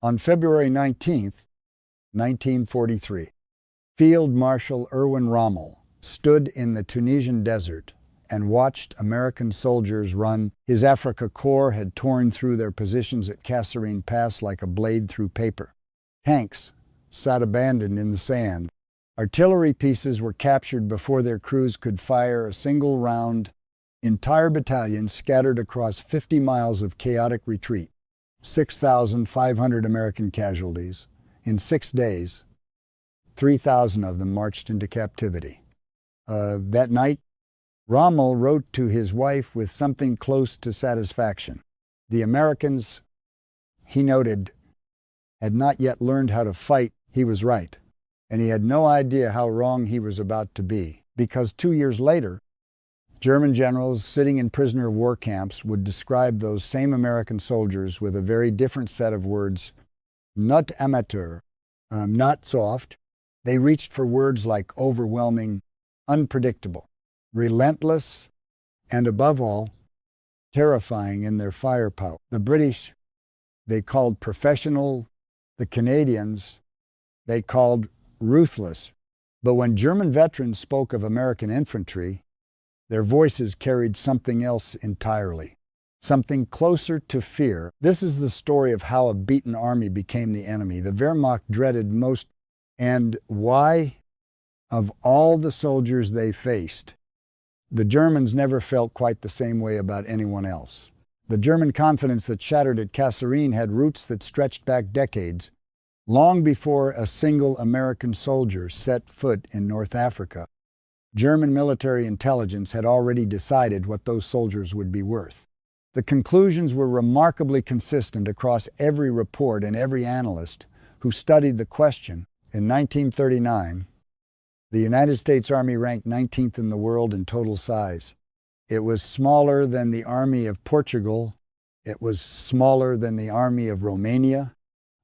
On February 19, 1943, Field Marshal Erwin Rommel stood in the Tunisian desert and watched American soldiers run. His Afrika Korps had torn through their positions at Kasserine Pass like a blade through paper. Tanks sat abandoned in the sand. Artillery pieces were captured before their crews could fire a single round. Entire battalions scattered across 50 miles of chaotic retreat. 6,500 American casualties. In 6 days, 3,000 of them marched into captivity. That night, Rommel wrote to his wife with something close to satisfaction. The Americans, he noted, had not yet learned how to fight. He was right, and he had no idea how wrong he was about to be, because 2 years later, German generals sitting in prisoner of war camps would describe those same American soldiers with a very different set of words. Not amateur, not soft. They reached for words like overwhelming, unpredictable, relentless, and above all, terrifying in their firepower. The British, they called professional. The Canadians, they called ruthless. But when German veterans spoke of American infantry, their voices carried something else entirely, something closer to fear. This is the story of how a beaten army became the enemy the Wehrmacht dreaded most, and why, of all the soldiers they faced, the Germans never felt quite the same way about anyone else. The German confidence that shattered at Kasserine had roots that stretched back decades, long before a single American soldier set foot in North Africa. German military intelligence had already decided what those soldiers would be worth. The conclusions were remarkably consistent across every report and every analyst who studied the question. In 1939, the United States Army ranked 19th in the world in total size. It was smaller than the Army of Portugal. It was smaller than the Army of Romania.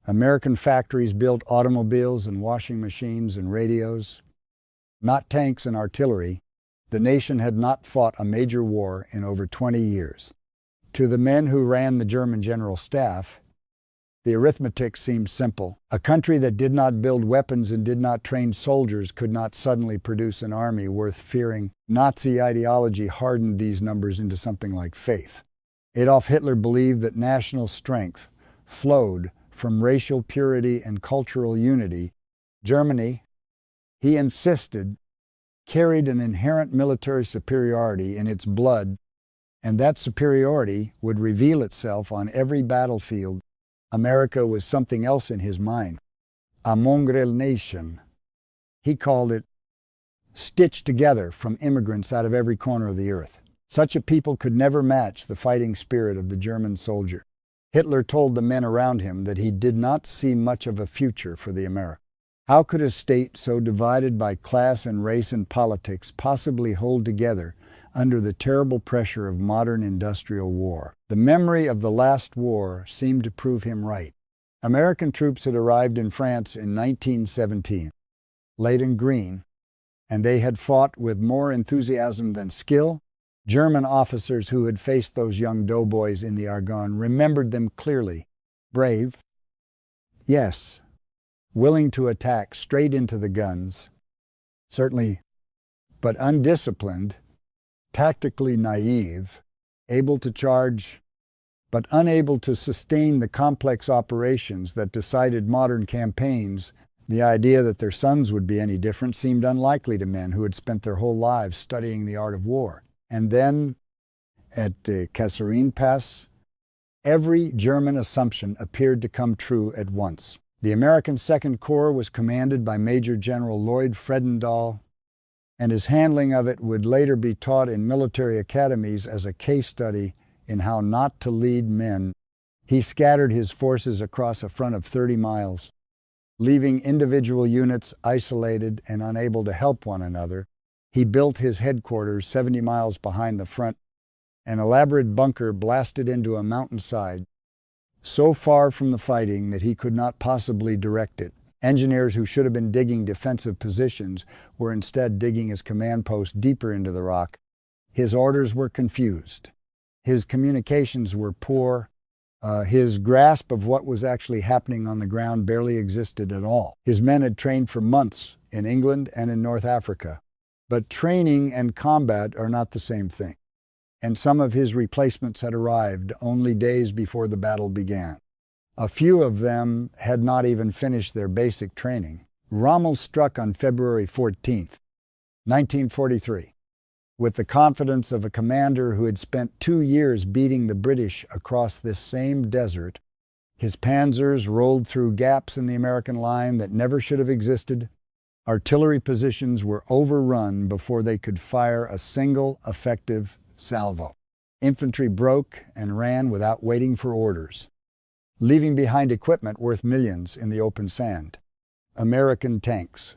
American factories built automobiles and washing machines and radios, not tanks and artillery. The nation had not fought a major war in over 20 years. To the men who ran the German General Staff, the arithmetic seemed simple. A country that did not build weapons and did not train soldiers could not suddenly produce an army worth fearing. Nazi ideology hardened these numbers into something like faith. Adolf Hitler believed that national strength flowed from racial purity and cultural unity. Germany, he insisted, carried an inherent military superiority in its blood, and that superiority would reveal itself on every battlefield. America was something else in his mind, a mongrel nation. He called it stitched together from immigrants out of every corner of the earth. Such a people could never match the fighting spirit of the German soldier. Hitler told the men around him that he did not see much of a future for the Americans. How could a state so divided by class and race and politics possibly hold together under the terrible pressure of modern industrial war? The memory of the last war seemed to prove him right. American troops had arrived in France in 1917, late and green, and they had fought with more enthusiasm than skill. German officers who had faced those young doughboys in the Argonne remembered them clearly. Brave, yes, willing to attack straight into the guns, certainly, but undisciplined, tactically naive, able to charge, but unable to sustain the complex operations that decided modern campaigns. The idea that their sons would be any different seemed unlikely to men who had spent their whole lives studying the art of war. And then, at Kasserine Pass, every German assumption appeared to come true at once. The American Second Corps was commanded by Major General Lloyd Fredendall, and his handling of it would later be taught in military academies as a case study in how not to lead men. He scattered his forces across a front of 30 miles, leaving individual units isolated and unable to help one another. He built his headquarters 70 miles behind the front, an elaborate bunker blasted into a mountainside, so far from the fighting that he could not possibly direct it. Engineers who should have been digging defensive positions were instead digging his command post deeper into the rock. His orders were confused. His communications were poor. His grasp of what was actually happening on the ground barely existed at all. His men had trained for months in England and in North Africa. But training and combat are not the same thing. And some of his replacements had arrived only days before the battle began. A few of them had not even finished their basic training. Rommel struck on February 14th, 1943, with the confidence of a commander who had spent 2 years beating the British across this same desert. His panzers rolled through gaps in the American line that never should have existed. Artillery positions were overrun before they could fire a single effective salvo. Infantry broke and ran without waiting for orders, leaving behind equipment worth millions in the open sand. American tanks,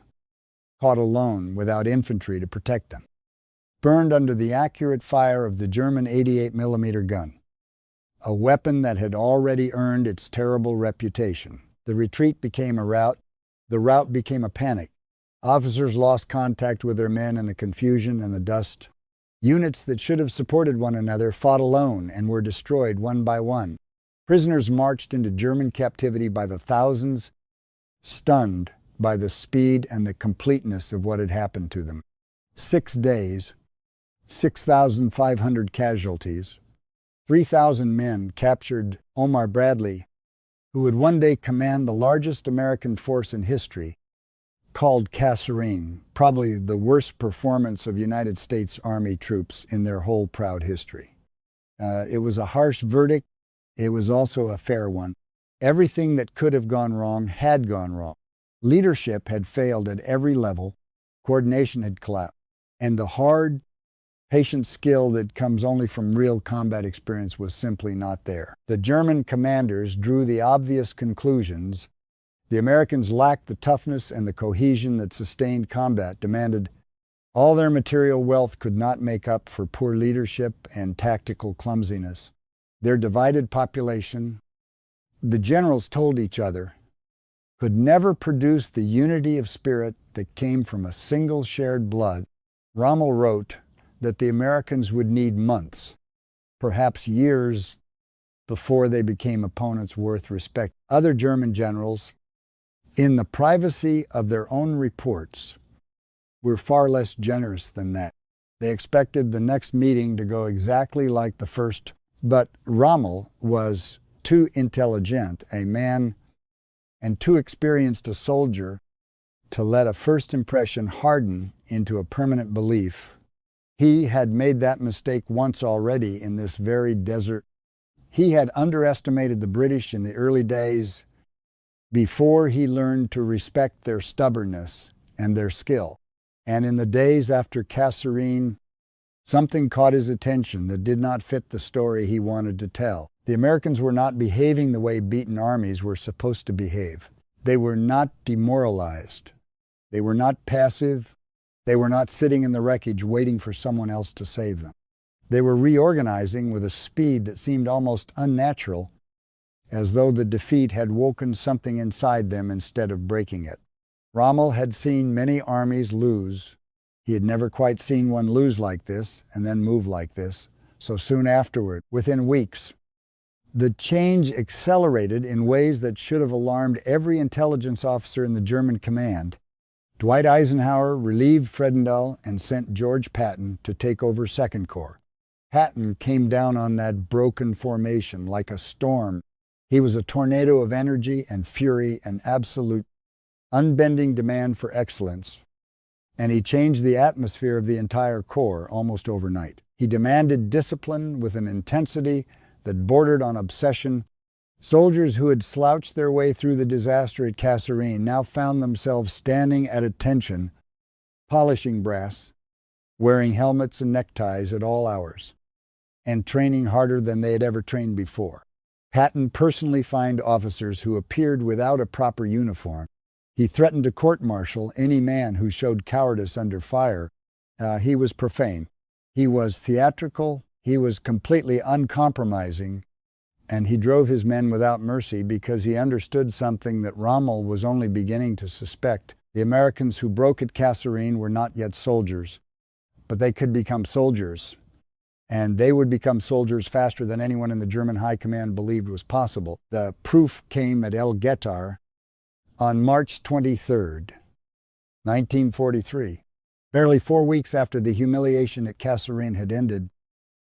caught alone without infantry to protect them, burned under the accurate fire of the German 88mm gun, a weapon that had already earned its terrible reputation. The retreat became a rout. The rout became a panic. Officers lost contact with their men in the confusion and the dust. Units that should have supported one another fought alone and were destroyed one by one. Prisoners marched into German captivity by the thousands, stunned by the speed and the completeness of what had happened to them. 6 days, 6,500 casualties, 3,000 men captured. Omar Bradley, who would one day command the largest American force in history, called Kasserine probably the worst performance of United States Army troops in their whole proud history. It was a harsh verdict. It was also a fair one. Everything that could have gone wrong had gone wrong. Leadership had failed at every level. Coordination had collapsed. And the hard, patient skill that comes only from real combat experience was simply not there. The German commanders drew the obvious conclusions. The Americans lacked the toughness and the cohesion that sustained combat demanded. All their material wealth could not make up for poor leadership and tactical clumsiness. Their divided population, the generals told each other, could never produce the unity of spirit that came from a single shared blood. Rommel wrote that the Americans would need months, perhaps years, before they became opponents worth respect. Other German generals, in the privacy of their own reports, were far less generous than that. They expected the next meeting to go exactly like the first, but Rommel was too intelligent a man and too experienced a soldier to let a first impression harden into a permanent belief. He had made that mistake once already in this very desert. He had underestimated the British in the early days before he learned to respect their stubbornness and their skill. And in the days after Kasserine, something caught his attention that did not fit the story he wanted to tell. The Americans were not behaving the way beaten armies were supposed to behave. They were not demoralized. They were not passive. They were not sitting in the wreckage waiting for someone else to save them. They were reorganizing with a speed that seemed almost unnatural, as though the defeat had woken something inside them instead of breaking it. Rommel had seen many armies lose. He had never quite seen one lose like this and then move like this. So soon afterward, within weeks, the change accelerated in ways that should have alarmed every intelligence officer in the German command. Dwight Eisenhower relieved Fredendall and sent George Patton to take over Second Corps. Patton came down on that broken formation like a storm. He was a tornado of energy and fury and absolute, unbending demand for excellence. And he changed the atmosphere of the entire Corps almost overnight. He demanded discipline with an intensity that bordered on obsession. Soldiers who had slouched their way through the disaster at Kasserine now found themselves standing at attention, polishing brass, wearing helmets and neckties at all hours, and training harder than they had ever trained before. Patton personally fined officers who appeared without a proper uniform. He threatened to court-martial any man who showed cowardice under fire. He was profane. He was theatrical. He was completely uncompromising. And he drove his men without mercy because he understood something that Rommel was only beginning to suspect. The Americans who broke at Kasserine were not yet soldiers, but they could become soldiers. and they would become soldiers faster than anyone in the German high command believed was possible. The proof came at El Getar on March 23rd, 1943. Barely 4 weeks after the humiliation at Kasserine had ended,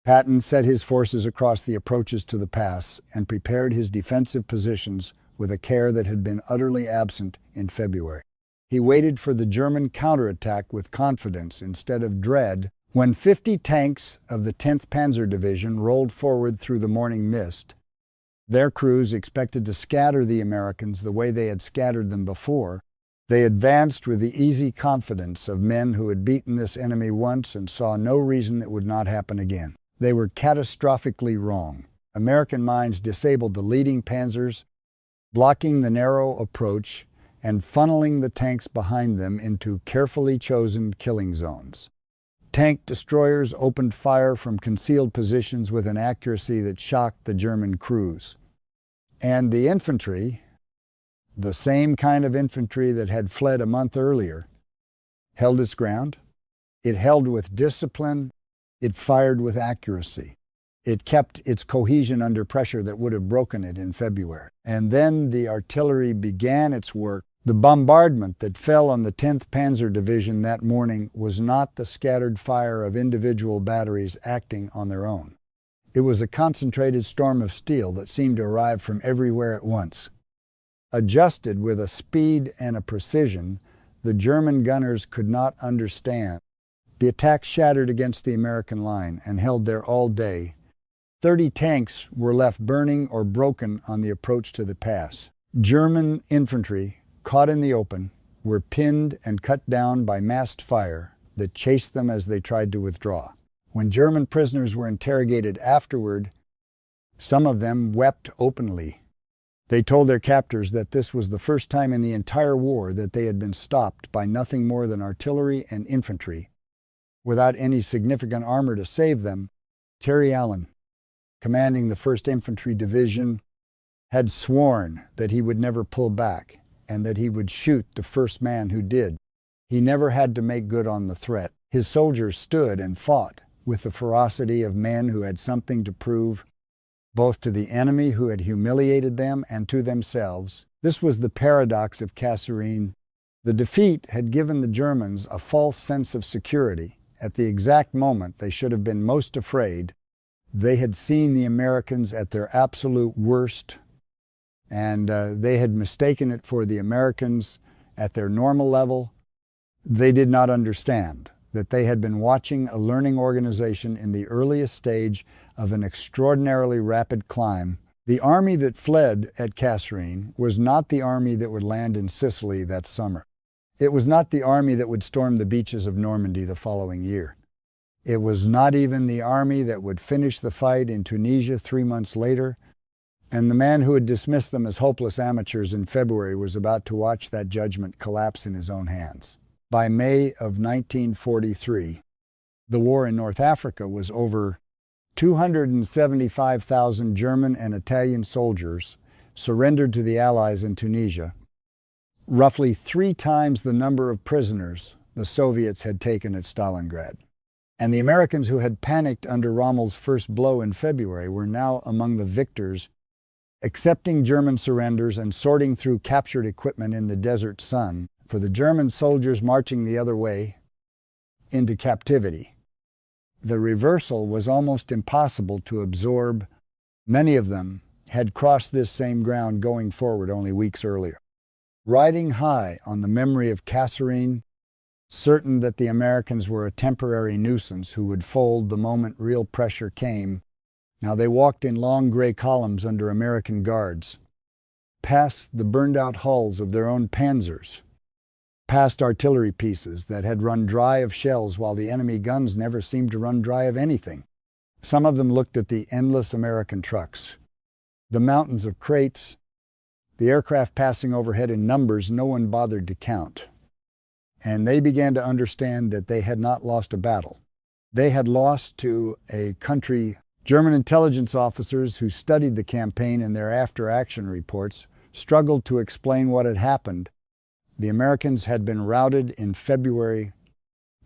Patton set his forces across the approaches to the pass and prepared his defensive positions with a care that had been utterly absent in February. He waited for the German counterattack with confidence instead of dread when 50 tanks of the 10th Panzer Division rolled forward through the morning mist. Their crews expected to scatter the Americans the way they had scattered them before. They advanced with the easy confidence of men who had beaten this enemy once and saw no reason it would not happen again. They were catastrophically wrong. American mines disabled the leading panzers, blocking the narrow approach and funneling the tanks behind them into carefully chosen killing zones. Tank destroyers opened fire from concealed positions with an accuracy that shocked the German crews. And the infantry, the same kind of infantry that had fled a month earlier, held its ground. It held with discipline. It fired with accuracy. It kept its cohesion under pressure that would have broken it in February. And then the artillery began its work. The bombardment that fell on the 10th Panzer Division that morning was not the scattered fire of individual batteries acting on their own. It was a concentrated storm of steel that seemed to arrive from everywhere at once. Adjusted with a speed and a precision the German gunners could not understand. The attack shattered against the American line and held there all day. 30 tanks were left burning or broken on the approach to the pass. German infantry, caught in the open, were pinned and cut down by massed fire that chased them as they tried to withdraw. When German prisoners were interrogated afterward, some of them wept openly. They told their captors that this was the first time in the entire war that they had been stopped by nothing more than artillery and infantry. Without any significant armor to save them, Terry Allen, commanding the 1st Infantry Division, had sworn that he would never pull back and that he would shoot the first man who did. He never had to make good on the threat. His soldiers stood and fought with the ferocity of men who had something to prove, both to the enemy who had humiliated them and to themselves. This was the paradox of Kasserine. The defeat had given the Germans a false sense of security. At the exact moment they should have been most afraid, they had seen the Americans at their absolute worst, and they had mistaken it for the Americans at their normal level. They did not understand that they had been watching a learning organization in the earliest stage of an extraordinarily rapid climb. The army that fled at Kasserine was not the army that would land in Sicily that summer. It was not the army that would storm the beaches of Normandy the following year. It was not even the army that would finish the fight in Tunisia 3 months later, and the man who had dismissed them as hopeless amateurs in February was about to watch that judgment collapse in his own hands. By May of 1943, the war in North Africa was over. 275,000 German and Italian soldiers surrendered to the Allies in Tunisia, roughly 3 times the number of prisoners the Soviets had taken at Stalingrad. And the Americans who had panicked under Rommel's first blow in February were now among the victors, accepting German surrenders and sorting through captured equipment in the desert sun for the German soldiers marching the other way into captivity. The reversal was almost impossible to absorb. Many of them had crossed this same ground going forward only weeks earlier. Riding high on the memory of Kasserine, certain that the Americans were a temporary nuisance who would fold the moment real pressure came, now they walked in long gray columns under American guards, past the burned-out hulls of their own panzers, past artillery pieces that had run dry of shells while the enemy guns never seemed to run dry of anything. Some of them looked at the endless American trucks, the mountains of crates, the aircraft passing overhead in numbers no one bothered to count. And they began to understand that they had not lost a battle. They had lost to a country. German intelligence officers who studied the campaign in their after-action reports struggled to explain what had happened. The Americans had been routed in February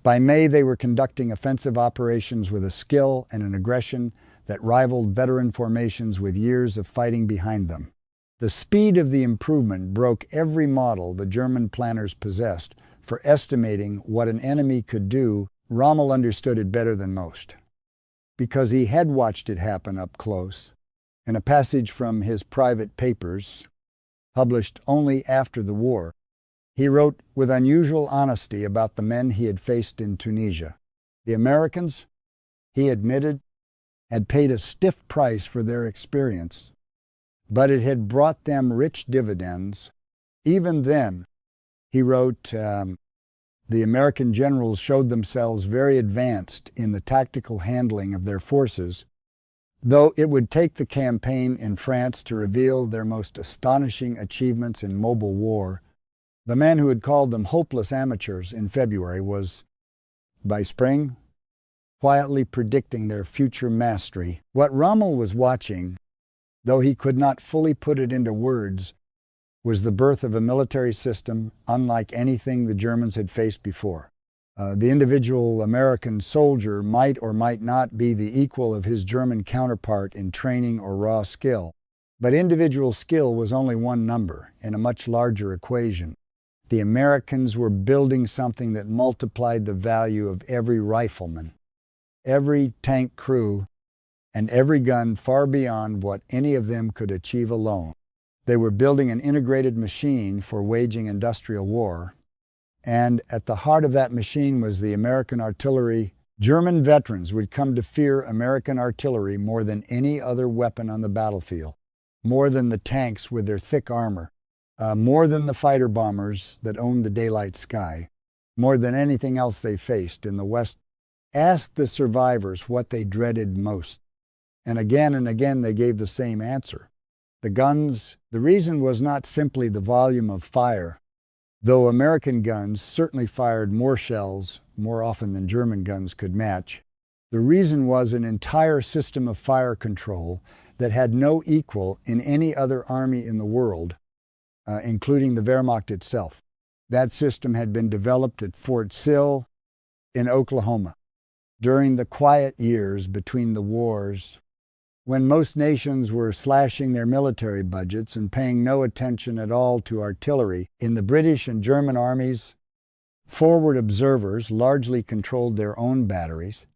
By May, they were conducting offensive operations with a skill and an aggression that rivaled veteran formations with years of fighting behind them. The speed of the improvement broke every model the German planners possessed for estimating what an enemy could do. Rommel understood it better than most, because he had watched it happen up close. In a passage from his private papers, published only after the war, he wrote with unusual honesty about the men he had faced in Tunisia. The Americans, he admitted, had paid a stiff price for their experience, but it had brought them rich dividends. Even then, he wrote, the American generals showed themselves very advanced in the tactical handling of their forces, though it would take the campaign in France to reveal their most astonishing achievements in mobile war. The man who had called them hopeless amateurs in February was, by spring, quietly predicting their future mastery. What Rommel was watching, though he could not fully put it into words, was the birth of a military system unlike anything the Germans had faced before. The individual American soldier might or might not be the equal of his German counterpart in training or raw skill, but individual skill was only one number in a much larger equation. The Americans were building something that multiplied the value of every rifleman, every tank crew, and every gun far beyond what any of them could achieve alone. They were building an integrated machine for waging industrial war, and at the heart of that machine was the American artillery. German veterans would come to fear American artillery more than any other weapon on the battlefield, more than the tanks with their thick armor, more than the fighter bombers that owned the daylight sky, more than anything else they faced in the West. Ask the survivors what they dreaded most, and again they gave the same answer. The guns. The reason was not simply the volume of fire, though American guns certainly fired more shells more often than German guns could match. The reason was an entire system of fire control that had no equal in any other army in the world, including the Wehrmacht itself. That system had been developed at Fort Sill in Oklahoma during the quiet years between the wars, when most nations were slashing their military budgets and paying no attention at all to artillery. In the British and German armies, forward observers largely controlled their own batteries,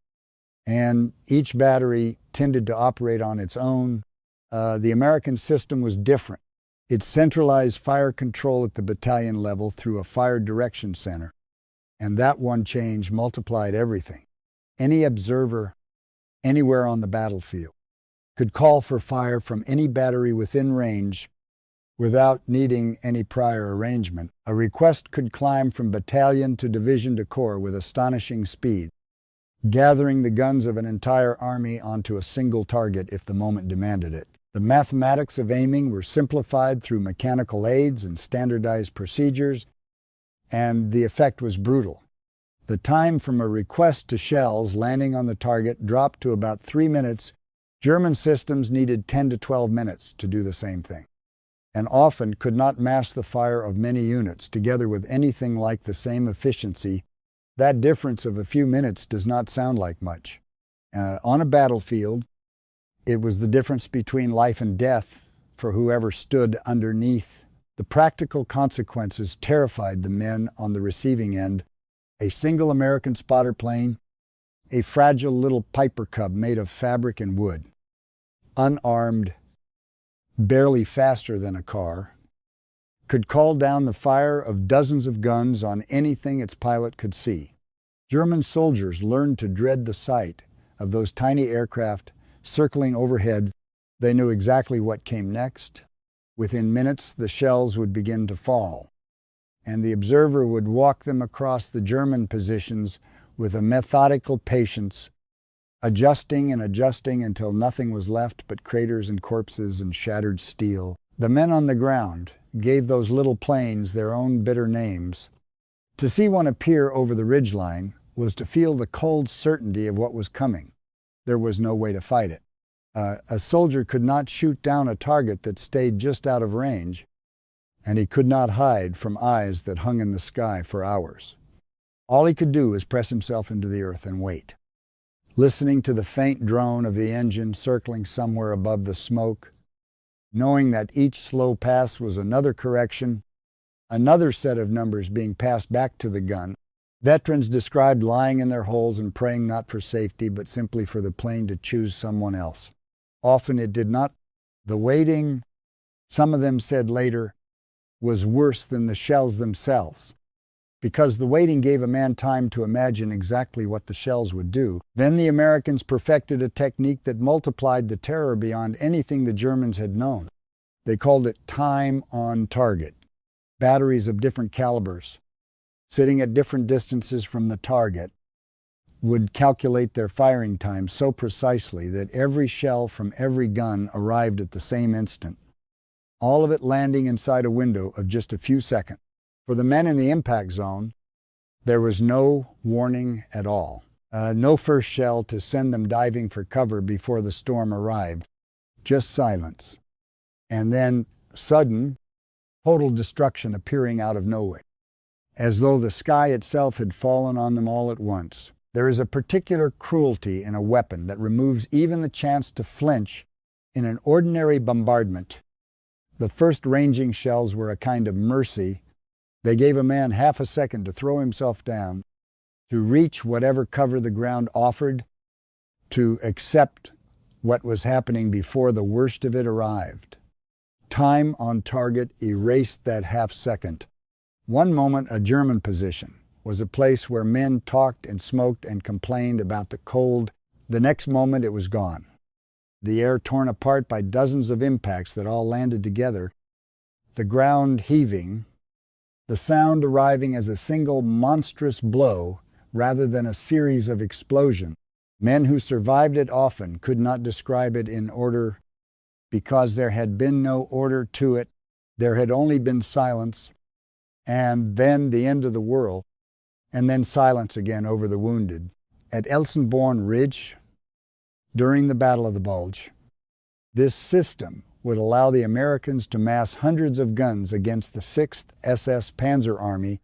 and each battery tended to operate on its own. The American system was different. It centralized fire control at the battalion level through a fire direction center, and that one change multiplied everything. Any observer anywhere on the battlefield could call for fire from any battery within range without needing any prior arrangement. A request could climb from battalion to division to corps with astonishing speed, gathering the guns of an entire army onto a single target if the moment demanded it. The mathematics of aiming were simplified through mechanical aids and standardized procedures, and the effect was brutal. The time from a request to shells landing on the target dropped to about 3 minutes. German systems needed 10 to 12 minutes to do the same thing, and often could not mask the fire of many units together with anything like the same efficiency. That difference of a few minutes does not sound like much. On a battlefield, it was the difference between life and death for whoever stood underneath. The practical consequences terrified the men on the receiving end. A single American spotter plane, a fragile little Piper Cub made of fabric and wood, unarmed, barely faster than a car, could call down the fire of dozens of guns on anything its pilot could see. German soldiers learned to dread the sight of those tiny aircraft circling overhead. They knew exactly what came next. Within minutes, the shells would begin to fall, and the observer would walk them across the German positions with a methodical patience, adjusting and adjusting until nothing was left but craters and corpses and shattered steel. The men on the ground gave those little planes their own bitter names. To see one appear over the ridgeline was to feel the cold certainty of what was coming. There was no way to fight it. A soldier could not shoot down a target that stayed just out of range, and he could not hide from eyes that hung in the sky for hours. All he could do was press himself into the earth and wait, listening to the faint drone of the engine circling somewhere above the smoke, knowing that each slow pass was another correction, another set of numbers being passed back to the gun. Veterans described lying in their holes and praying not for safety, but simply for the plane to choose someone else. Often it did not. The waiting, some of them said later, was worse than the shells themselves, because the waiting gave a man time to imagine exactly what the shells would do. Then the Americans perfected a technique that multiplied the terror beyond anything the Germans had known. They called it time on target. Batteries of different calibers, sitting at different distances from the target, would calculate their firing time so precisely that every shell from every gun arrived at the same instant, all of it landing inside a window of just a few seconds. For the men in the impact zone, there was no warning at all. No first shell to send them diving for cover before the storm arrived. Just silence. And then sudden, total destruction appearing out of nowhere, as though the sky itself had fallen on them all at once. There is a particular cruelty in a weapon that removes even the chance to flinch in an ordinary bombardment. The first ranging shells were a kind of mercy. They gave a man half a second to throw himself down, to reach whatever cover the ground offered, to accept what was happening before the worst of it arrived. Time on target erased that half second. One moment, a German position was a place where men talked and smoked and complained about the cold. The next moment, it was gone. The air torn apart by dozens of impacts that all landed together, the ground heaving, the sound arriving as a single monstrous blow rather than a series of explosions. Men who survived it often could not describe it in order, because there had been no order to it. There had only been silence, and then the end of the world, and then silence again over the wounded. At Elsenborn Ridge, during the Battle of the Bulge, this system would allow the Americans to mass hundreds of guns against the 6th SS Panzer Army,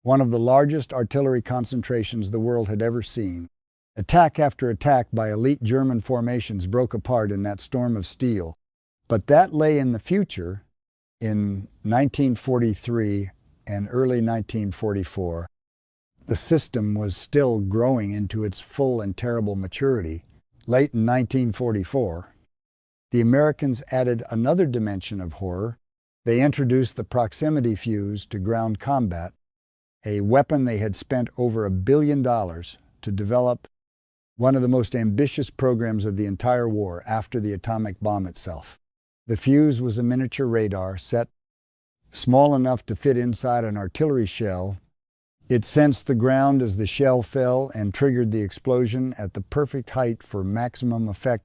one of the largest artillery concentrations the world had ever seen. Attack after attack by elite German formations broke apart in that storm of steel. But that lay in the future. In 1943 and early 1944, the system was still growing into its full and terrible maturity. Late in 1944, the Americans added another dimension of horror. They introduced the proximity fuse to ground combat, a weapon they had spent over $1 billion to develop, one of the most ambitious programs of the entire war after the atomic bomb itself. The fuse was a miniature radar set small enough to fit inside an artillery shell. It sensed the ground as the shell fell and triggered the explosion at the perfect height for maximum effect,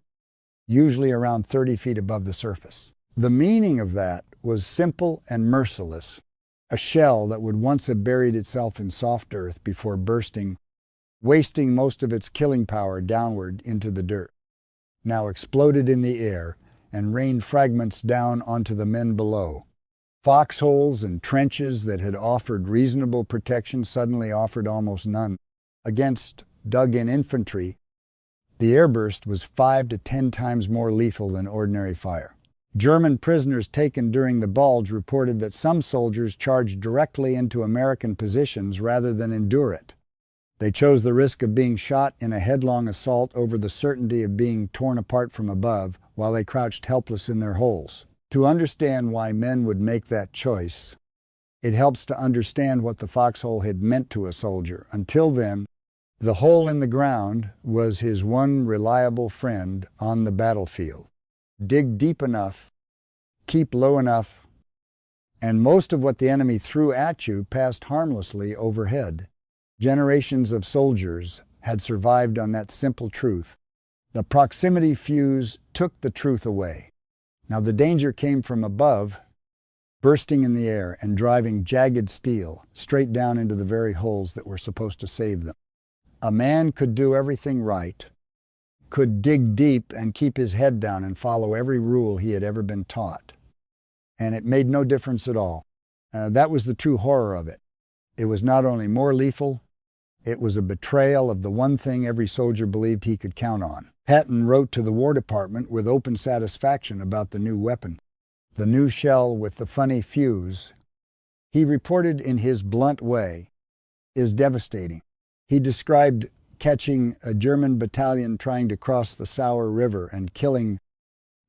usually around 30 feet above the surface. The meaning of that was simple and merciless. A shell that would once have buried itself in soft earth before bursting, wasting most of its killing power downward into the dirt, now exploded in the air and rained fragments down onto the men below. Foxholes and trenches that had offered reasonable protection suddenly offered almost none. Against dug-in infantry, the airburst was 5 to 10 times more lethal than ordinary fire. German prisoners taken during the Bulge reported that some soldiers charged directly into American positions rather than endure it. They chose the risk of being shot in a headlong assault over the certainty of being torn apart from above while they crouched helpless in their holes. To understand why men would make that choice, it helps to understand what the foxhole had meant to a soldier. Until then, the hole in the ground was his one reliable friend on the battlefield. Dig deep enough, keep low enough, and most of what the enemy threw at you passed harmlessly overhead. Generations of soldiers had survived on that simple truth. The proximity fuse took the truth away. Now the danger came from above, bursting in the air and driving jagged steel straight down into the very holes that were supposed to save them. A man could do everything right, could dig deep and keep his head down and follow every rule he had ever been taught. And it made no difference at all. That was the true horror of it. It was not only more lethal, It was a betrayal of the one thing every soldier believed he could count on. Patton wrote to the War Department with open satisfaction about the new weapon, the new shell with the funny fuse. He reported in his blunt way, "is devastating." He described catching a German battalion trying to cross the Sauer River and killing,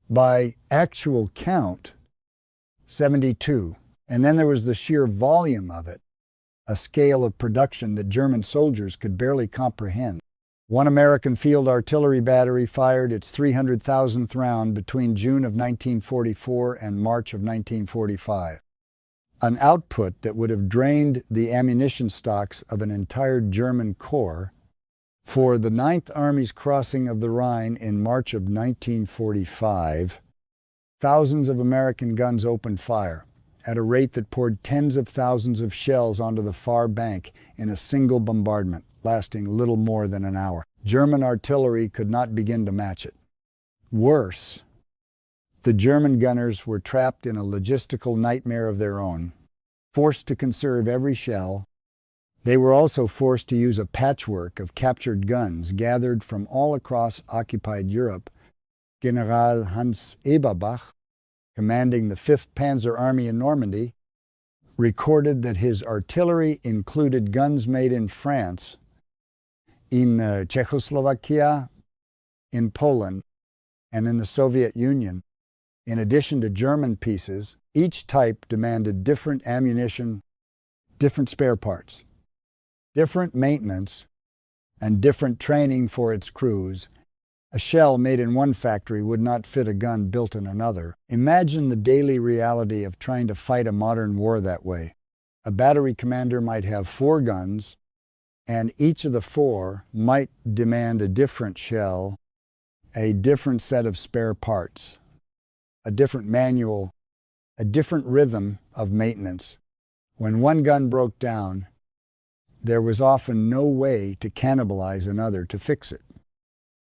by actual count, 72. And then there was the sheer volume of it, a scale of production that German soldiers could barely comprehend. One American field artillery battery fired its 300,000th round between June of 1944 and March of 1945. An output that would have drained the ammunition stocks of an entire German corps. For the Ninth Army's crossing of the Rhine in March of 1945, thousands of American guns opened fire at a rate that poured tens of thousands of shells onto the far bank in a single bombardment, lasting little more than an hour. German artillery could not begin to match it. Worse, the German gunners were trapped in a logistical nightmare of their own, forced to conserve every shell. They were also forced to use a patchwork of captured guns gathered from all across occupied Europe. General Hans Eberbach, commanding the 5th Panzer Army in Normandy, recorded that his artillery included guns made in France, in Czechoslovakia, in Poland, and in the Soviet Union. In addition to German pieces, each type demanded different ammunition, different spare parts, different maintenance, and different training for its crews. A shell made in one factory would not fit a gun built in another. Imagine the daily reality of trying to fight a modern war that way. A battery commander might have 4 guns, and each of the 4 might demand a different shell, a different set of spare parts, a different manual, a different rhythm of maintenance. When one gun broke down, there was often no way to cannibalize another to fix it,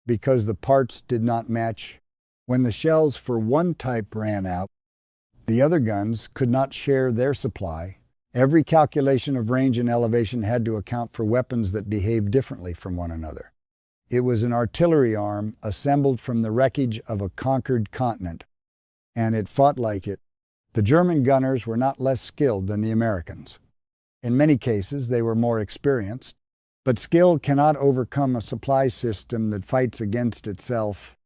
because the parts did not match. When the shells for one type ran out, the other guns could not share their supply. Every calculation of range and elevation had to account for weapons that behaved differently from one another. It was an artillery arm assembled from the wreckage of a conquered continent, and it fought like it. The German gunners were not less skilled than the Americans. In many cases, they were more experienced. But skill cannot overcome a supply system that fights against itself,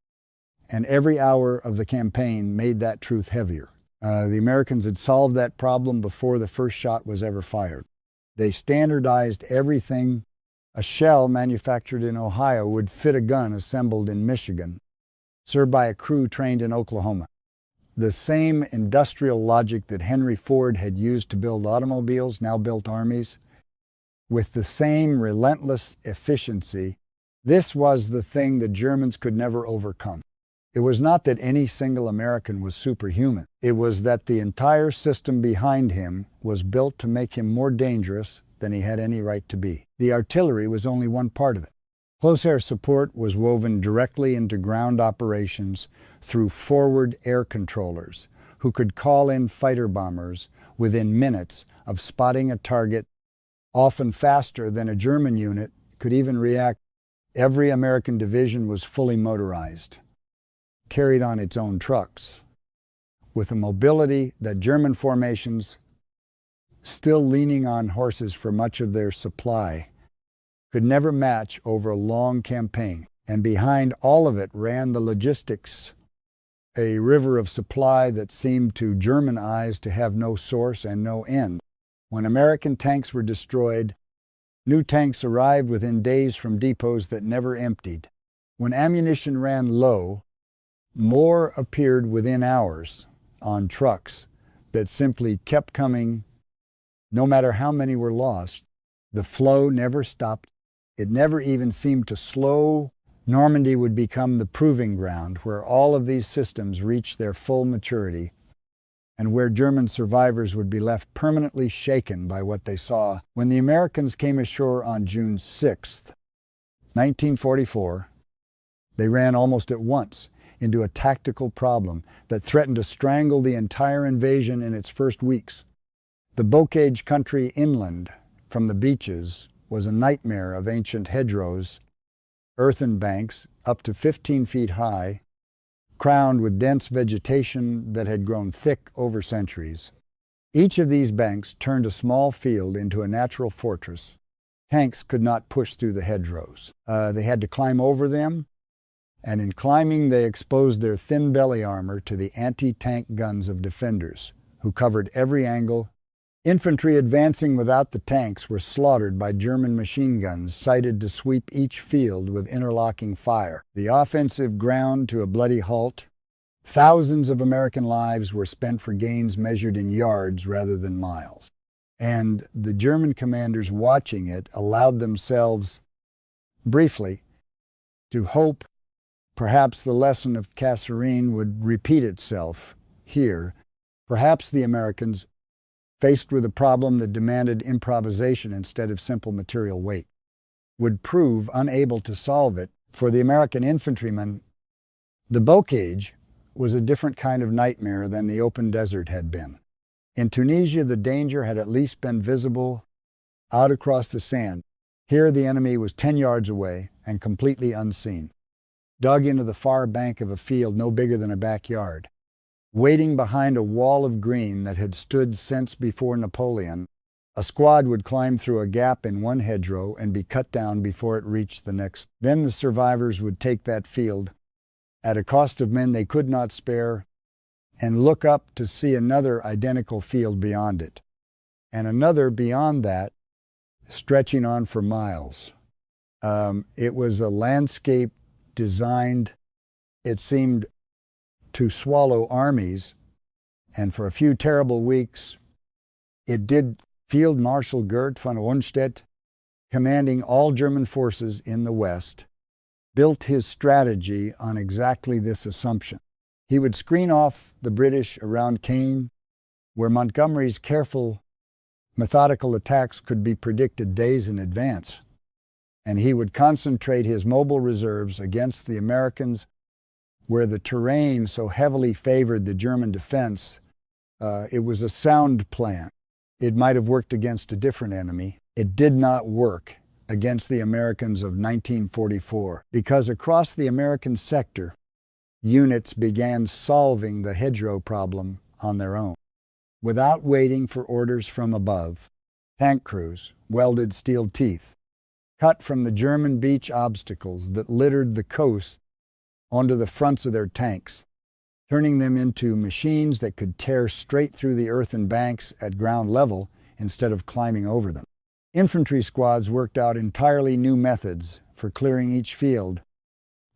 and every hour of the campaign made that truth heavier. The Americans had solved that problem before the first shot was ever fired. They standardized everything. A shell manufactured in Ohio would fit a gun assembled in Michigan, served by a crew trained in Oklahoma. The same industrial logic that Henry Ford had used to build automobiles now built armies. With the same relentless efficiency, this was the thing the Germans could never overcome. It was not that any single American was superhuman. It was that the entire system behind him was built to make him more dangerous than he had any right to be. The artillery was only one part of it. Close air support was woven directly into ground operations through forward air controllers, who could call in fighter bombers within minutes of spotting a target, often faster than a German unit could even react. Every American division was fully motorized, carried on its own trucks, with a mobility that German formations, still leaning on horses for much of their supply, could never match over a long campaign. And behind all of it ran the logistics, a river of supply that seemed to German eyes to have no source and no end. When American tanks were destroyed, new tanks arrived within days from depots that never emptied. When ammunition ran low, more appeared within hours on trucks that simply kept coming, no matter how many were lost. The flow never stopped. It never even seemed to slow. Normandy would become the proving ground where all of these systems reached their full maturity, and where German survivors would be left permanently shaken by what they saw. When the Americans came ashore on June 6th, 1944, they ran almost at once into a tactical problem that threatened to strangle the entire invasion in its first weeks. The Bocage country inland from the beaches was a nightmare of ancient hedgerows, earthen banks up to 15 feet high, crowned with dense vegetation that had grown thick over centuries. Each of these banks turned a small field into a natural fortress. Tanks could not push through the hedgerows. They had to climb over them, and in climbing they exposed their thin belly armor to the anti-tank guns of defenders, who covered every angle. Infantry advancing without the tanks were slaughtered by German machine guns sighted to sweep each field with interlocking fire. The offensive ground to a bloody halt. Thousands of American lives were spent for gains measured in yards rather than miles. And the German commanders watching it allowed themselves, briefly, to hope perhaps the lesson of Kasserine would repeat itself here. Perhaps the Americans, faced with a problem that demanded improvisation instead of simple material weight, would prove unable to solve it. For the American infantrymen, the bocage was a different kind of nightmare than the open desert had been. In Tunisia, the danger had at least been visible out across the sand. Here, the enemy was 10 yards away and completely unseen, dug into the far bank of a field no bigger than a backyard. Waiting behind a wall of green that had stood since before Napoleon, a squad would climb through a gap in one hedgerow and be cut down before it reached the next. Then the survivors would take that field, at a cost of men they could not spare, and look up to see another identical field beyond it, and another beyond that, stretching on for miles. It was a landscape designed, it seemed, to swallow armies, and for a few terrible weeks, it did. Field Marshal Gerd von Rundstedt, commanding all German forces in the West, built his strategy on exactly this assumption. He would screen off the British around Caen, where Montgomery's careful, methodical attacks could be predicted days in advance, and he would concentrate his mobile reserves against the Americans, where the terrain so heavily favored the German defense. It was a sound plan. It might have worked against a different enemy. It did not work against the Americans of 1944, because across the American sector, units began solving the hedgerow problem on their own, without waiting for orders from above. Tank crews welded steel teeth, cut from the German beach obstacles that littered the coast onto the fronts of their tanks, turning them into machines that could tear straight through the earthen banks at ground level instead of climbing over them. Infantry squads worked out entirely new methods for clearing each field,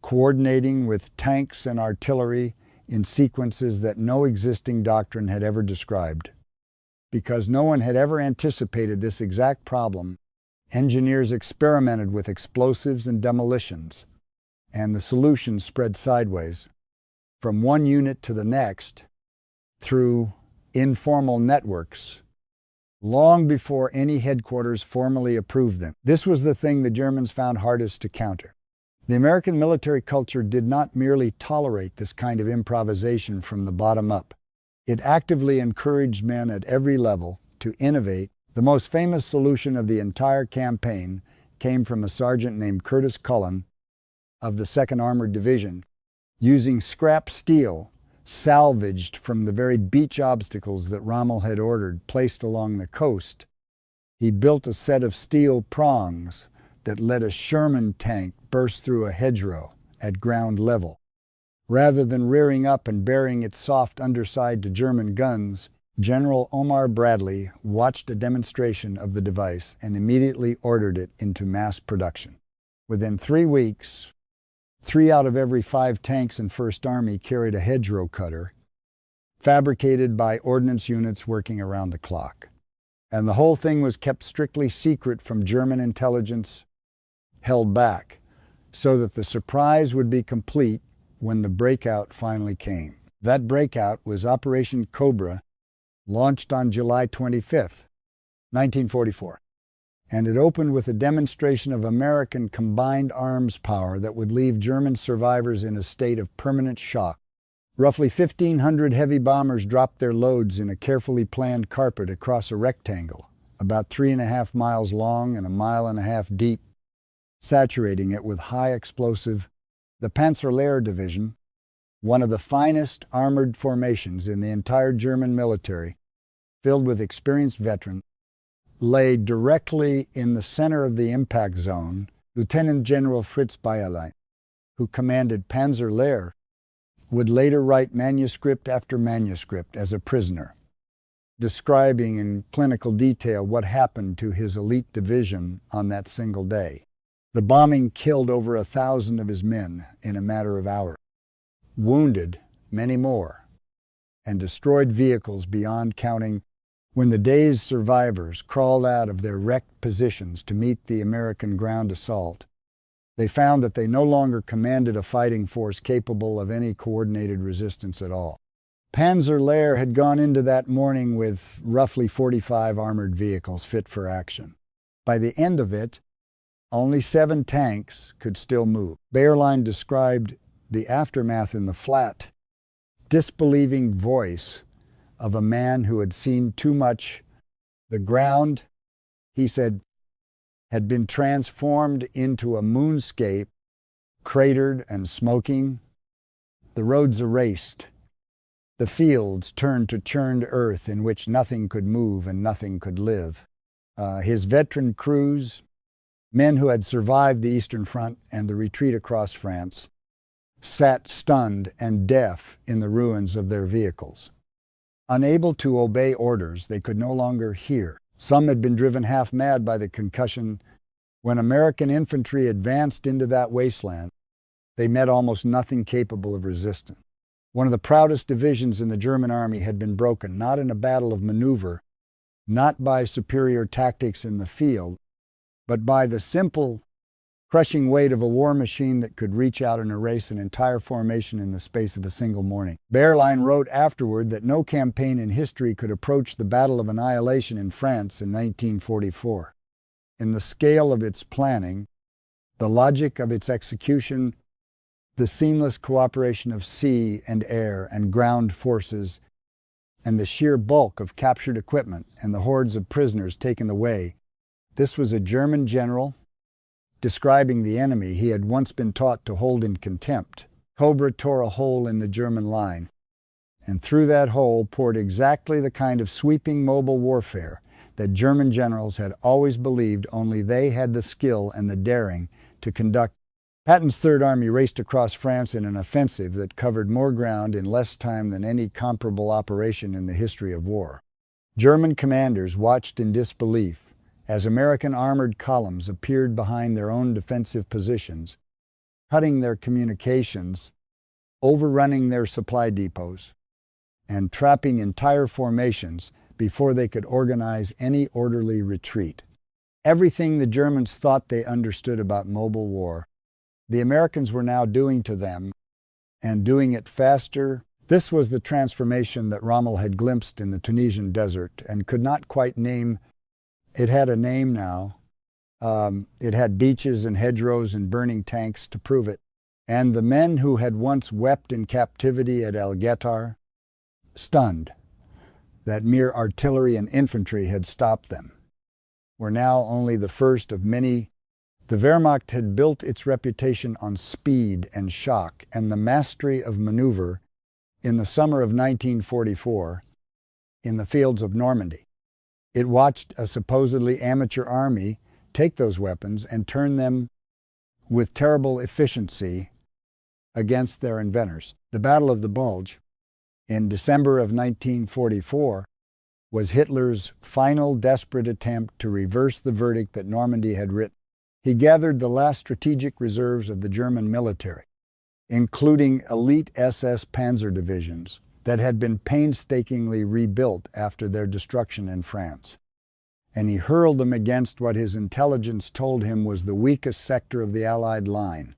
coordinating with tanks and artillery in sequences that no existing doctrine had ever described. Because no one had ever anticipated this exact problem, engineers experimented with explosives and demolitions, and the solution spread sideways, from one unit to the next, through informal networks, long before any headquarters formally approved them. This was the thing the Germans found hardest to counter. The American military culture did not merely tolerate this kind of improvisation from the bottom up. It actively encouraged men at every level to innovate. The most famous solution of the entire campaign came from a sergeant named Curtis Cullen of the 2nd Armored Division. Using scrap steel salvaged from the very beach obstacles that Rommel had ordered placed along the coast, he built a set of steel prongs that let a Sherman tank burst through a hedgerow at ground level. Rather than rearing up and bearing its soft underside to German guns, General Omar Bradley watched a demonstration of the device and immediately ordered it into mass production. Within 3 weeks, 3 out of every 5 tanks in First Army carried a hedgerow cutter, fabricated by ordnance units working around the clock. And the whole thing was kept strictly secret from German intelligence, held back, so that the surprise would be complete when the breakout finally came. That breakout was Operation Cobra, launched on July 25th, 1944. And it opened with a demonstration of American combined arms power that would leave German survivors in a state of permanent shock. Roughly 1,500 heavy bombers dropped their loads in a carefully planned carpet across a rectangle about 3.5 miles long and 1.5 miles deep, saturating it with high explosive. The Panzerlehr Division, one of the finest armored formations in the entire German military, filled with experienced veterans, lay directly in the center of the impact zone. Lieutenant General Fritz Bayerlein, who commanded Panzerlehr, would later write manuscript after manuscript as a prisoner, describing in clinical detail what happened to his elite division on that single day. The bombing killed over 1,000 of his men in a matter of hours, wounded many more, and destroyed vehicles beyond counting. When the dazed survivors crawled out of their wrecked positions to meet the American ground assault, they found that they no longer commanded a fighting force capable of any coordinated resistance at all. Panzerlehr had gone into that morning with roughly 45 armored vehicles fit for action. By the end of it, only 7 tanks could still move. Bayerlein described the aftermath in the flat, disbelieving voice of a man who had seen too much. The ground, he said, had been transformed into a moonscape, cratered and smoking. The roads erased. The fields turned to churned earth in which nothing could move and nothing could live. His veteran crews, men who had survived the Eastern Front and the retreat across France, sat stunned and deaf in the ruins of their vehicles. Unable to obey orders, they could no longer hear. Some had been driven half mad by the concussion. When American infantry advanced into that wasteland, they met almost nothing capable of resistance. One of the proudest divisions in the German army had been broken, not in a battle of maneuver, not by superior tactics in the field, but by the simple, crushing weight of a war machine that could reach out and erase an entire formation in the space of a single morning. Bayerlein wrote afterward that no campaign in history could approach the Battle of Annihilation in France in 1944. In the scale of its planning, the logic of its execution, the seamless cooperation of sea and air and ground forces, and the sheer bulk of captured equipment and the hordes of prisoners taken away, this was a German general describing the enemy he had once been taught to hold in contempt. Cobra tore a hole in the German line, and through that hole poured exactly the kind of sweeping mobile warfare that German generals had always believed only they had the skill and the daring to conduct. Patton's Third Army raced across France in an offensive that covered more ground in less time than any comparable operation in the history of war. German commanders watched in disbelief as American armored columns appeared behind their own defensive positions, cutting their communications, overrunning their supply depots, and trapping entire formations before they could organize any orderly retreat. Everything the Germans thought they understood about mobile war, the Americans were now doing to them, and doing it faster. This was the transformation that Rommel had glimpsed in the Tunisian desert and could not quite name. It had a name now. It had beaches and hedgerows and burning tanks to prove it. And the men who had once wept in captivity at El Guettar, stunned that mere artillery and infantry had stopped them, were now only the first of many. The Wehrmacht had built its reputation on speed and shock and the mastery of maneuver in the summer of 1944 in the fields of Normandy. It watched a supposedly amateur army take those weapons and turn them with terrible efficiency against their inventors. The Battle of the Bulge in December of 1944 was Hitler's final desperate attempt to reverse the verdict that Normandy had written. He gathered the last strategic reserves of the German military, including elite SS panzer divisions that had been painstakingly rebuilt after their destruction in France. And he hurled them against what his intelligence told him was the weakest sector of the Allied line,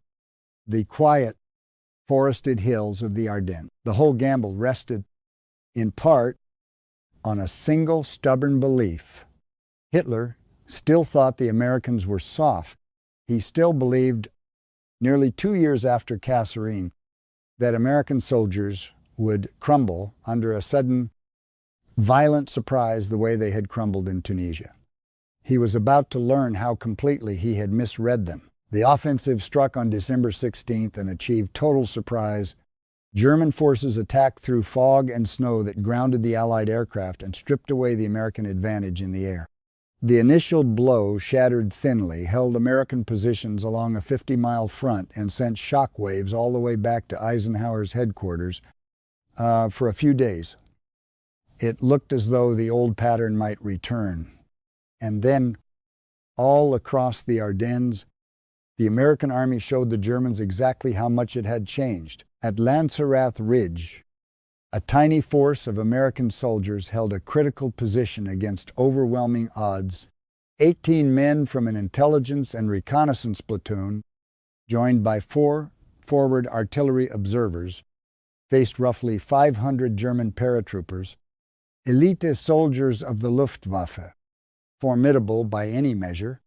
the quiet, forested hills of the Ardennes. The whole gamble rested, in part, on a single stubborn belief. Hitler still thought the Americans were soft. He still believed, nearly 2 years after Kasserine, that American soldiers would crumble under a sudden, violent surprise the way they had crumbled in Tunisia. He was about to learn how completely he had misread them. The offensive struck on December 16th and achieved total surprise. German forces attacked through fog and snow that grounded the Allied aircraft and stripped away the American advantage in the air. The initial blow, shattered thinly, held American positions along a 50-mile front and sent shock waves all the way back to Eisenhower's headquarters for a few days. It looked as though the old pattern might return. And then, all across the Ardennes, the American army showed the Germans exactly how much it had changed. At Lanzerath Ridge, a tiny force of American soldiers held a critical position against overwhelming odds. 18 men from an intelligence and reconnaissance platoon, joined by 4 forward artillery observers, faced roughly 500 German paratroopers, elite soldiers of the Luftwaffe, formidable by any measure,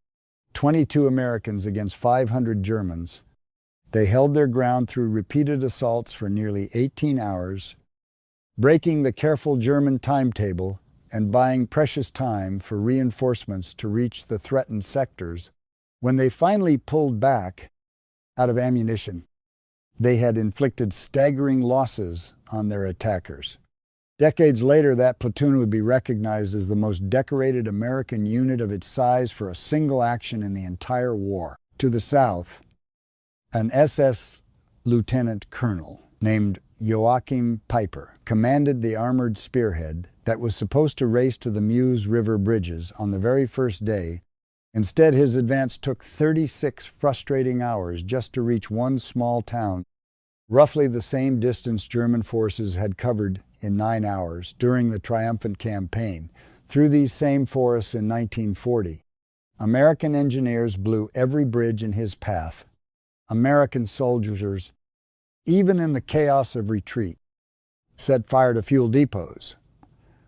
22 Americans against 500 Germans. They held their ground through repeated assaults for nearly 18 hours, breaking the careful German timetable and buying precious time for reinforcements to reach the threatened sectors. When they finally pulled back out of ammunition, they had inflicted staggering losses on their attackers. Decades later, that platoon would be recognized as the most decorated American unit of its size for a single action in the entire war. To the south, an SS lieutenant colonel named Joachim Peiper commanded the armored spearhead that was supposed to race to the Meuse River bridges on the very first day. Instead, his advance took 36 frustrating hours just to reach one small town, roughly the same distance German forces had covered in 9 hours during the triumphant campaign through these same forests in 1940. American engineers blew every bridge in his path. American soldiers, even in the chaos of retreat, set fire to fuel depots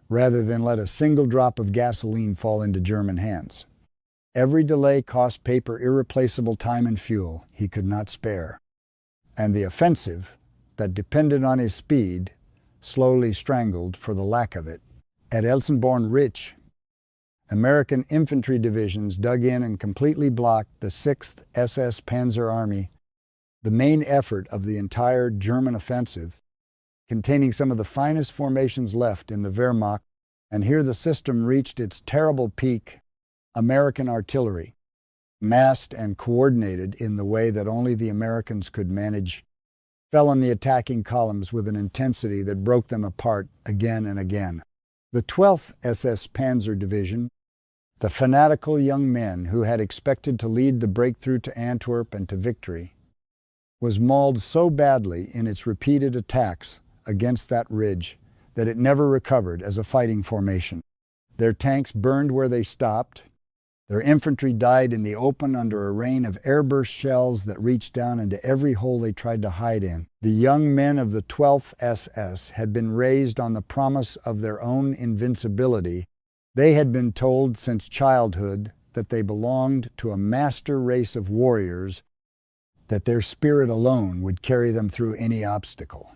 rather than let a single drop of gasoline fall into German hands. Every delay cost Peiper irreplaceable time and fuel he could not spare, and the offensive that depended on his speed slowly strangled for the lack of it. At Elsenborn Ridge, American infantry divisions dug in and completely blocked the 6th SS Panzer Army, the main effort of the entire German offensive, containing some of the finest formations left in the Wehrmacht. And here the system reached its terrible peak. American artillery, massed and coordinated in the way that only the Americans could manage, fell on the attacking columns with an intensity that broke them apart again and again. The 12th SS Panzer Division, the fanatical young men who had expected to lead the breakthrough to Antwerp and to victory, was mauled so badly in its repeated attacks against that ridge that it never recovered as a fighting formation. Their tanks burned where they stopped. Their infantry died in the open under a rain of airburst shells that reached down into every hole they tried to hide in. The young men of the 12th SS had been raised on the promise of their own invincibility. They had been told since childhood that they belonged to a master race of warriors, that their spirit alone would carry them through any obstacle.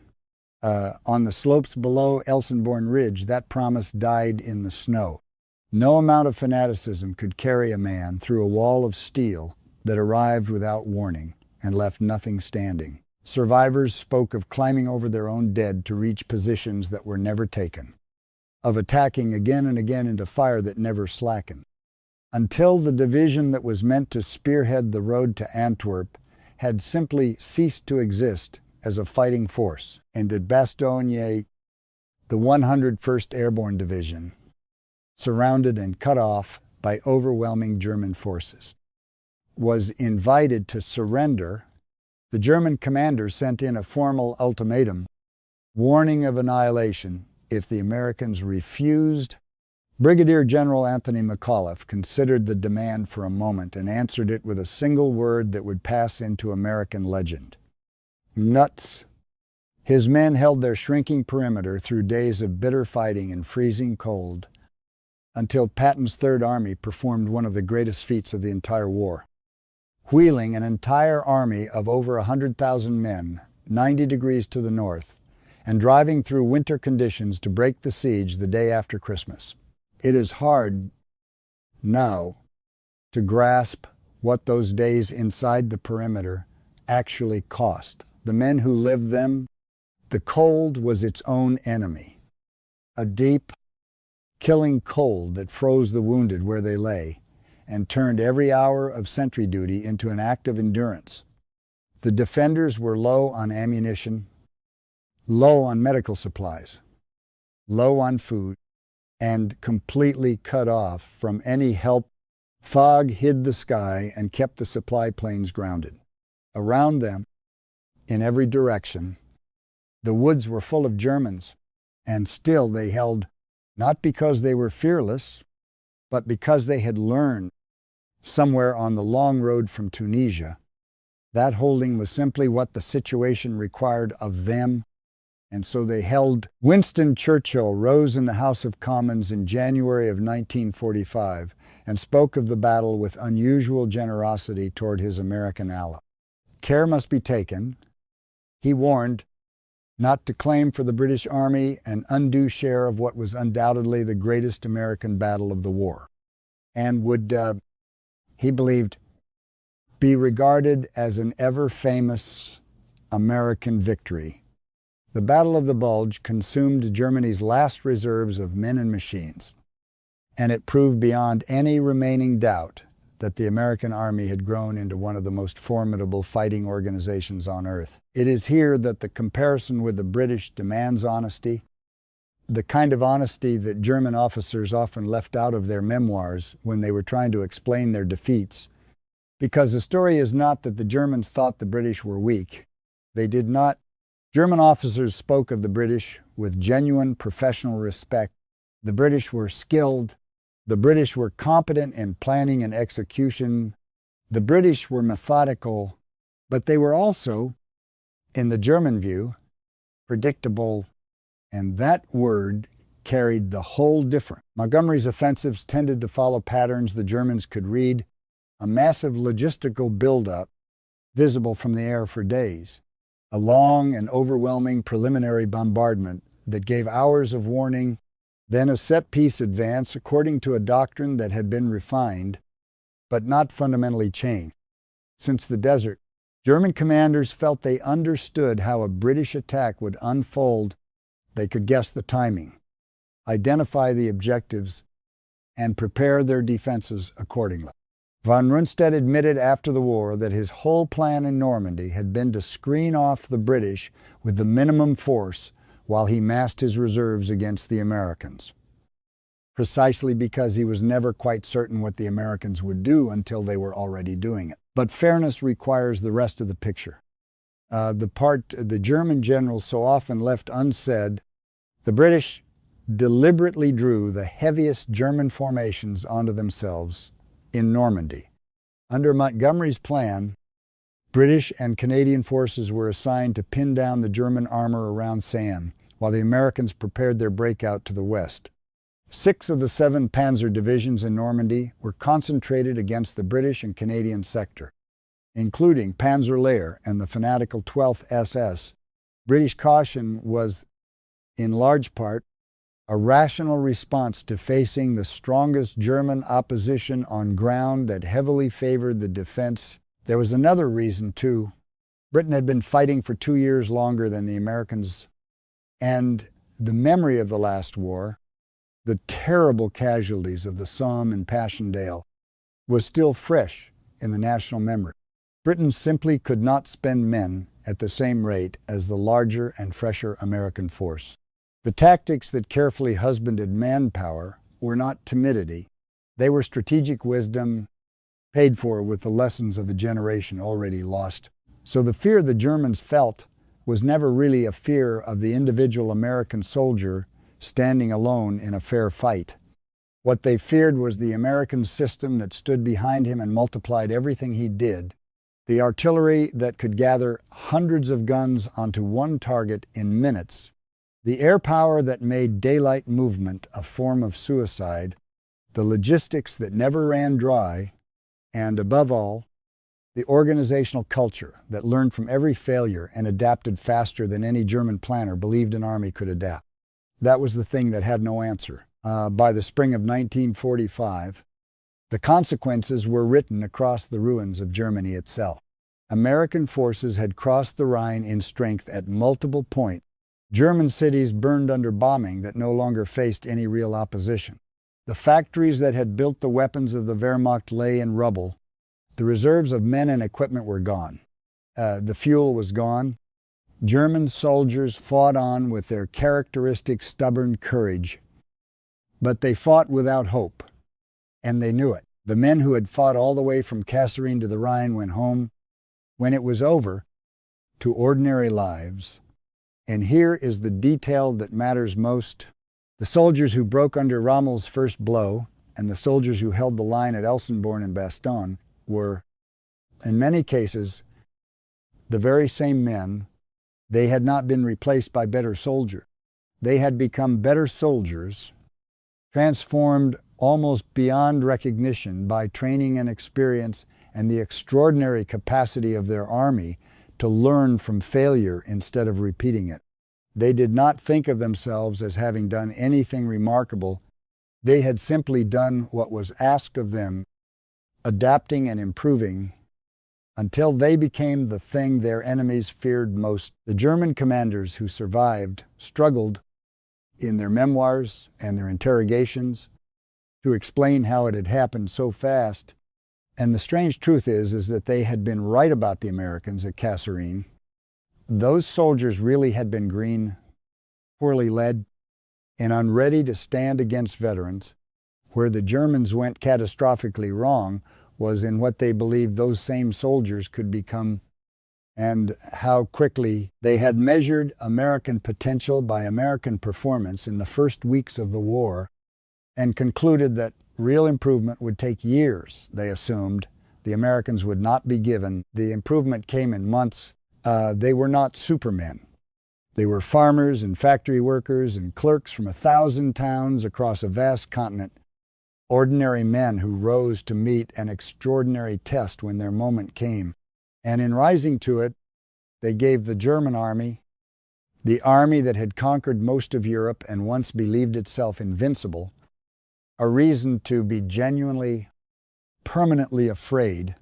On the slopes below Elsenborn Ridge, that promise died in the snow. No amount of fanaticism could carry a man through a wall of steel that arrived without warning and left nothing standing. Survivors spoke of climbing over their own dead to reach positions that were never taken, of attacking again and again into fire that never slackened, until the division that was meant to spearhead the road to Antwerp had simply ceased to exist as a fighting force. And at Bastogne, the 101st Airborne Division, surrounded and cut off by overwhelming German forces, was invited to surrender. The German commander sent in a formal ultimatum, warning of annihilation if the Americans refused. Brigadier General Anthony McAuliffe considered the demand for a moment and answered it with a single word that would pass into American legend: nuts. His men held their shrinking perimeter through days of bitter fighting and freezing cold, until Patton's Third Army performed one of the greatest feats of the entire war, wheeling an entire army of over 100,000 men 90 degrees to the north and driving through winter conditions to break the siege the day after Christmas. It is hard now to grasp what those days inside the perimeter actually cost. The men who lived them, the cold was its own enemy, a deep, killing cold that froze the wounded where they lay and turned every hour of sentry duty into an act of endurance. The defenders were low on ammunition, low on medical supplies, low on food, and completely cut off from any help. Fog hid the sky and kept the supply planes grounded. Around them, in every direction, the woods were full of Germans, and still they held, not because they were fearless, but because they had learned somewhere on the long road from Tunisia. That holding was simply what the situation required of them, and so they held. Winston Churchill rose in the House of Commons in January of 1945 and spoke of the battle with unusual generosity toward his American ally. Care must be taken, he warned, not to claim for the British Army an undue share of what was undoubtedly the greatest American battle of the war, and would, he believed, be regarded as an ever-famous American victory. The Battle of the Bulge consumed Germany's last reserves of men and machines, and it proved beyond any remaining doubt that the American Army had grown into one of the most formidable fighting organizations on earth. It is here that the comparison with the British demands honesty, the kind of honesty that German officers often left out of their memoirs when they were trying to explain their defeats. Because the story is not that the Germans thought the British were weak. They did not. German officers spoke of the British with genuine professional respect. The British were skilled. The British were competent in planning and execution. The British were methodical, but they were also, in the German view, predictable, and that word carried the whole difference. Montgomery's offensives tended to follow patterns the Germans could read, a massive logistical buildup visible from the air for days, a long and overwhelming preliminary bombardment that gave hours of warning, then a set-piece advance according to a doctrine that had been refined, but not fundamentally changed. Since the desert, German commanders felt they understood how a British attack would unfold. They could guess the timing, identify the objectives, and prepare their defenses accordingly. Von Rundstedt admitted after the war that his whole plan in Normandy had been to screen off the British with the minimum force while he massed his reserves against the Americans, precisely because he was never quite certain what the Americans would do until they were already doing it. But fairness requires the rest of the picture. The part the German generals so often left unsaid. The British deliberately drew the heaviest German formations onto themselves in Normandy. Under Montgomery's plan, British and Canadian forces were assigned to pin down the German armor around Caen, while the Americans prepared their breakout to the west. 6 of the 7 panzer divisions in Normandy were concentrated against the British and Canadian sector, including Panzer Lehr and the fanatical 12th SS. British caution was, in large part, a rational response to facing the strongest German opposition on ground that heavily favored the defense. There was another reason, too. Britain had been fighting for 2 years longer than the Americans, and the memory of the last war, the terrible casualties of the Somme and Passchendaele, was still fresh in the national memory. Britain simply could not spend men at the same rate as the larger and fresher American force. The tactics that carefully husbanded manpower were not timidity. They were strategic wisdom paid for with the lessons of a generation already lost. So the fear the Germans felt was never really a fear of the individual American soldier standing alone in a fair fight. What they feared was the American system that stood behind him and multiplied everything he did, the artillery that could gather hundreds of guns onto one target in minutes, the air power that made daylight movement a form of suicide, the logistics that never ran dry, and above all, the organizational culture that learned from every failure and adapted faster than any German planner believed an army could adapt. That was the thing that had no answer. By the spring of 1945, The consequences were written across the ruins of Germany itself. American forces had crossed the Rhine in strength at multiple points. German cities burned under bombing that no longer faced any real opposition. The factories that had built the weapons of the Wehrmacht lay in rubble. The reserves of men and equipment were gone. The fuel was gone. German soldiers fought on with their characteristic stubborn courage. But they fought without hope, and they knew it. The men who had fought all the way from Kasserine to the Rhine went home, when it was over, to ordinary lives. And here is the detail that matters most. The soldiers who broke under Rommel's first blow and the soldiers who held the line at Elsenborn and Bastogne were, in many cases, the very same men. They had not been replaced by better soldiers. They had become better soldiers, transformed almost beyond recognition by training and experience and the extraordinary capacity of their army to learn from failure instead of repeating it. They did not think of themselves as having done anything remarkable. They had simply done what was asked of them, adapting and improving until they became the thing their enemies feared most. The German commanders who survived struggled in their memoirs and their interrogations to explain how it had happened so fast. And the strange truth is that they had been right about the Americans at Kasserine. Those soldiers really had been green, poorly led, and unready to stand against veterans. Where the Germans went catastrophically wrong was in what they believed those same soldiers could become, and how quickly they had measured American potential by American performance in the first weeks of the war, and concluded that real improvement would take years. They assumed the Americans would not be given. The improvement came in months. They were not supermen. They were farmers and factory workers and clerks from 1,000 towns across a vast continent. Ordinary men who rose to meet an extraordinary test when their moment came. And in rising to it, they gave the German army, the army that had conquered most of Europe and once believed itself invincible, a reason to be genuinely, permanently afraid